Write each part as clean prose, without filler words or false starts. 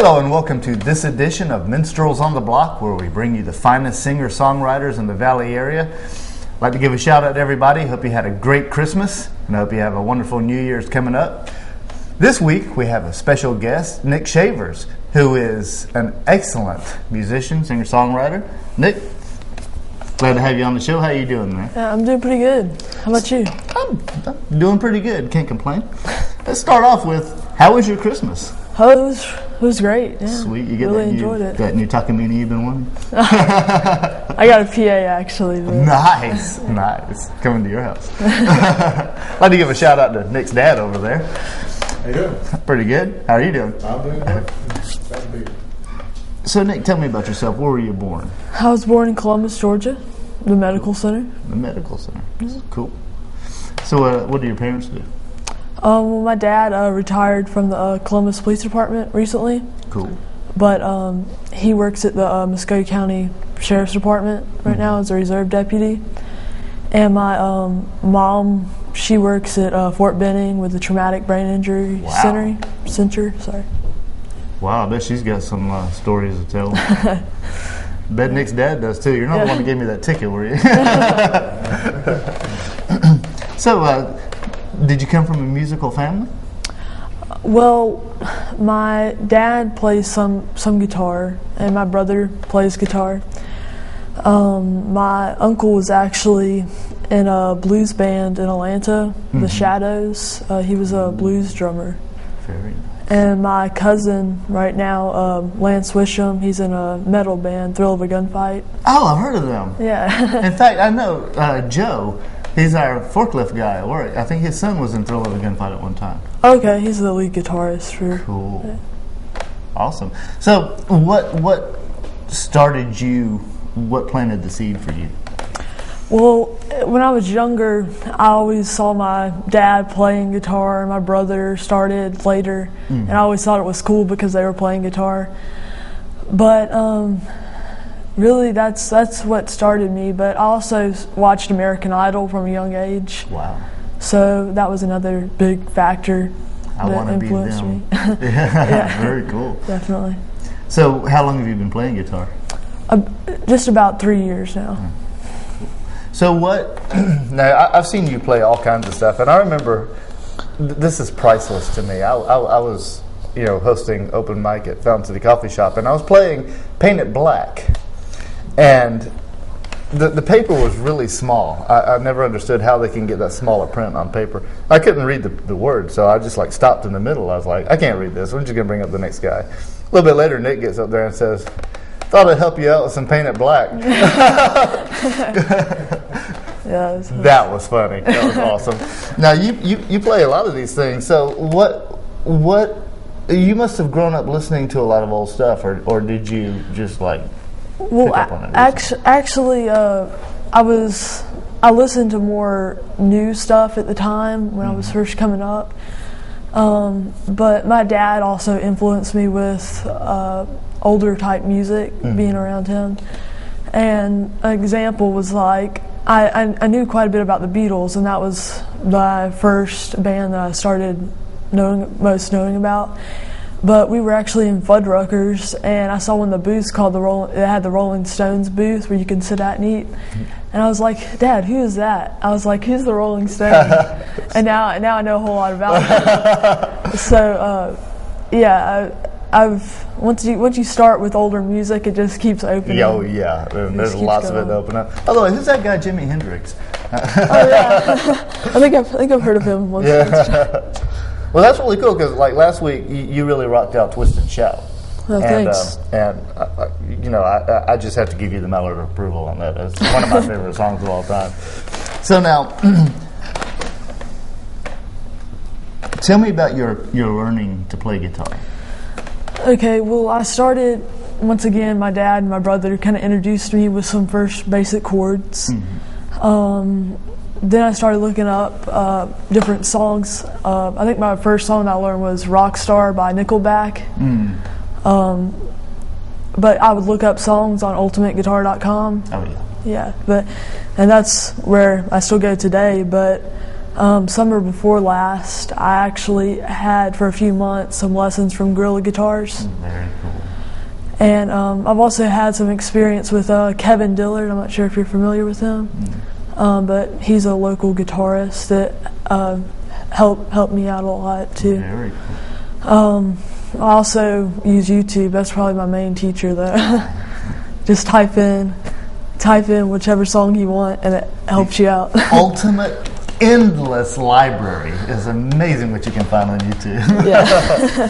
Hello and welcome to this edition of Minstrels on the Block, where we bring you the finest singer-songwriters in the Valley area. I'd like to give a shout out to everybody. Hope you had a great Christmas, and I hope you have a wonderful New Year's coming up. This week we have a special guest, Nic Chavers, who is an excellent musician, singer-songwriter. Nic, glad to have you on the show. How are you doing, man? I'm doing pretty good. How about you? I'm doing pretty good. Can't complain. Let's start off with, how was your Christmas? Oh, it was great. Yeah. Sweet. You get really enjoyed it. That new Takamine you've been wanting? I got a PA actually. But. Nice. Coming to your house. I'd like to give a shout out to Nick's dad over there. How you doing? Pretty good. How are you doing? I'm doing good. So, Nick, tell me about yourself. Where were you born? I was born in Columbus, Georgia, the medical center. The medical center. Cool. So, what do your parents do? Well, my dad retired from the Columbus Police Department recently. Cool. But he works at the Muskogee County Sheriff's Department right now as a reserve deputy. And my mom, she works at Fort Benning with the Traumatic Brain Injury Center. Sorry. Wow, I bet she's got some stories to tell. Bet Nick's dad does too. You're not the one who gave me that ticket, were you? So, did you come from a musical family? Well, my dad plays some guitar, and my brother plays guitar. My uncle was actually in a blues band in Atlanta, The Shadows. He was a blues drummer. Very nice. And my cousin right now, Lance Wisham, he's in a metal band, Thrill of a Gunfight. Oh, I've heard of them. Yeah. In fact, I know Joe. He's our forklift guy at work. I think his son was in Thrill of a Gunfight at one time. Okay, he's the lead guitarist for. Cool. Yeah. Awesome. So, what started you? What planted the seed for you? Well, when I was younger, I always saw my dad playing guitar, and my brother started later, and I always thought it was cool because they were playing guitar. But really, that's what started me. But I also watched American Idol from a young age. Wow. So that was another big factor that influenced me. Yeah, very cool. Definitely. So how long have you been playing guitar? Just about 3 years now. So what, now I've seen you play all kinds of stuff, and I remember, this is priceless to me. I was, hosting open mic at Fountain City Coffee Shop, and I was playing Paint It Black. And the paper was really small. I never understood how they can get that smaller print on paper. I couldn't read the words, so I just stopped in the middle. I was like, I can't read this. I'm just going to bring up the next guy. A little bit later, Nick gets up there and says, thought I'd help you out with some Paint It Black. Yeah, that was funny. That was awesome. Now, you play a lot of these things. So what you must have grown up listening to a lot of old stuff, or did you just Well, actually, I listened to more new stuff at the time when I was first coming up. But my dad also influenced me with older type music, being around him. And an example was I knew quite a bit about the Beatles, and that was my first band that I started knowing about. But we were actually in Fuddruckers, and I saw one of the booths called it had the Rolling Stones booth where you can sit at and eat. And I was like, Dad, who is that? I was like, who's the Rolling Stones? And now I know a whole lot about them. So, once you start with older music, it just keeps opening. Oh yeah, there's lots of it to open up. By the way, who's that guy, Jimi Hendrix? Oh yeah, I think I've heard of him once. Yeah. Well, that's really cool because, last week, you really rocked out "Twist and Shout." Oh, thanks. I just have to give you the Mallard approval on that. It's one of my favorite songs of all time. So now, tell me about your learning to play guitar. Okay, well, I started, once again, my dad and my brother kind of introduced me with some first basic chords. Then I started looking up different songs. I think my first song I learned was Rockstar by Nickelback. But I would look up songs on ultimateguitar.com. Oh, yeah. Yeah, and that's where I still go today. But Summer before last, I actually had for a few months some lessons from Gorilla Guitars. Very cool. And I've also had some experience with Kevin Dillard. I'm not sure if you're familiar with him, but he's a local guitarist that helped me out a lot too. Very cool. I also use YouTube. That's probably my main teacher though. Just type in whichever song you want and it helps you out. Ultimate endless library. Is amazing what you can find on YouTube. Yeah.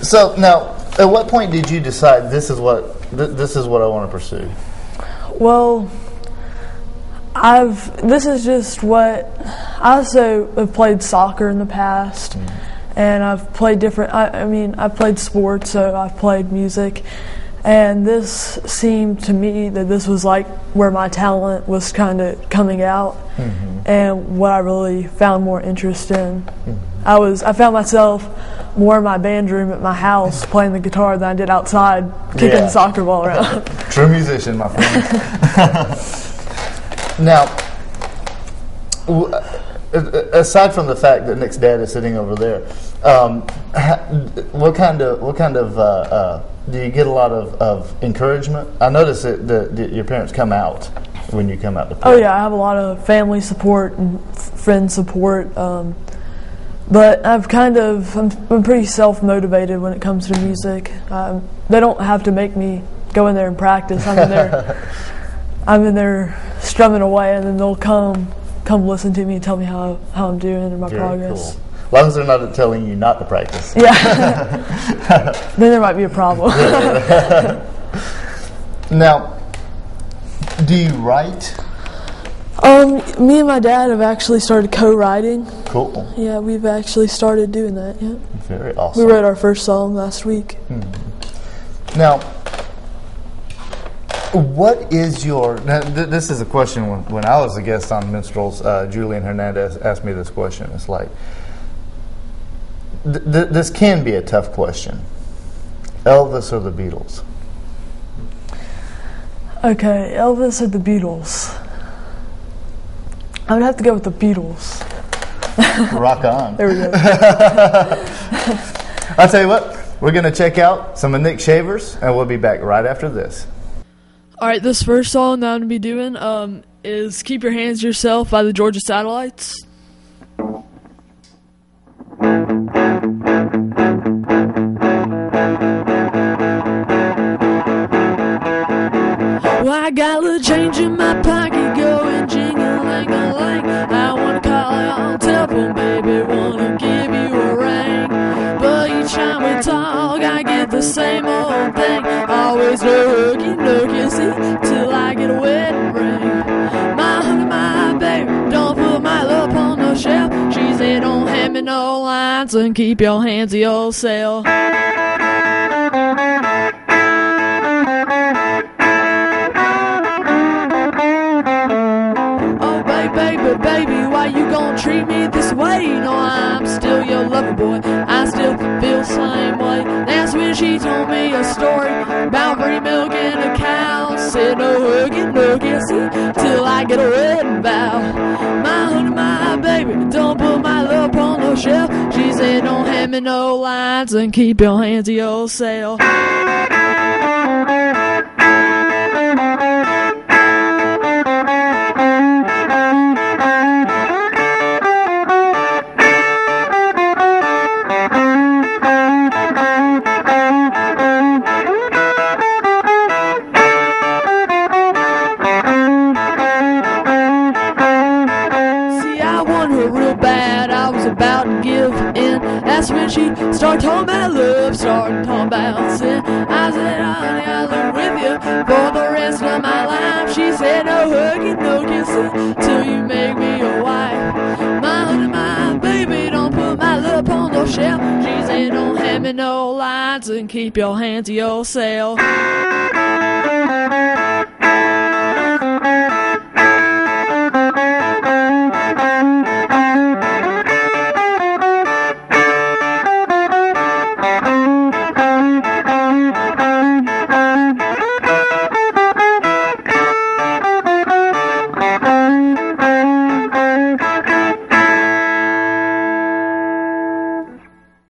So now, at what point did you decide this is what I want to pursue? Well, this is just what I also have played soccer in the past, and I've played different. I've played sports, so I've played music, and this seemed to me that this was like where my talent was kind of coming out, and what I really found more interest in. I found myself more in my band room at my house playing the guitar than I did outside kicking the soccer ball around. True musician, my friend. Now, aside from the fact that Nick's dad is sitting over there, what kind of do you get a lot of encouragement? I notice that your parents come out when you come out to play. Oh yeah, I have a lot of family support and friend support. But I'm pretty self-motivated when it comes to music. They don't have to make me go in there and practice. I'm in there strumming away, and then they'll come listen to me and tell me how I'm doing and my progress. Cool. As long as they're not telling you not to practice. Yeah. Then there might be a problem. Now, do you write? Me and my dad have actually started co-writing. Cool. Yeah, we've actually started doing that. Yeah. Very awesome. We wrote our first song last week. Now, what is your? Now, this is a question. When I was a guest on Minstrels, Julian Hernandez asked me this question. It's like, this can be a tough question. Elvis or the Beatles? Okay, Elvis or the Beatles? I would have to go with the Beatles. Rock on. There we go. I'll tell you what, we're going to check out some of Nic Chavers, and we'll be back right after this. All right, this first song that I'm going to be doing is Keep Your Hands to Yourself by the Georgia Satellites. Well, I got a little change in my pocket going jing-a-lang-a-lang. I want to call you on telephone, baby, want to give you a ring. But each time we talk, I get the same old thing. Always looking, see, till I get a wedding ring. My honey, my baby, don't put my love on no shelf. She said, don't hand me no lines and keep your hands to yourself. Baby, why you gonna treat me this way? No, I'm still your lover boy, I still feel the same way. That's when she told me a story about free milk and a cow. Said no hugging, no kissing, till I get a wedding vow. My honey, my baby, don't put my love on no shelf. She said don't hand me no lines and keep your hands to yourself. That's when she started talking about love, started talking about sin. I said, honey, I'll live with you for the rest of my life. She said, no hugging, no kissing, till you make me your wife. My honey, my baby, don't put my love on no shelf. She said, don't hand me no lines and keep your hands to yourself.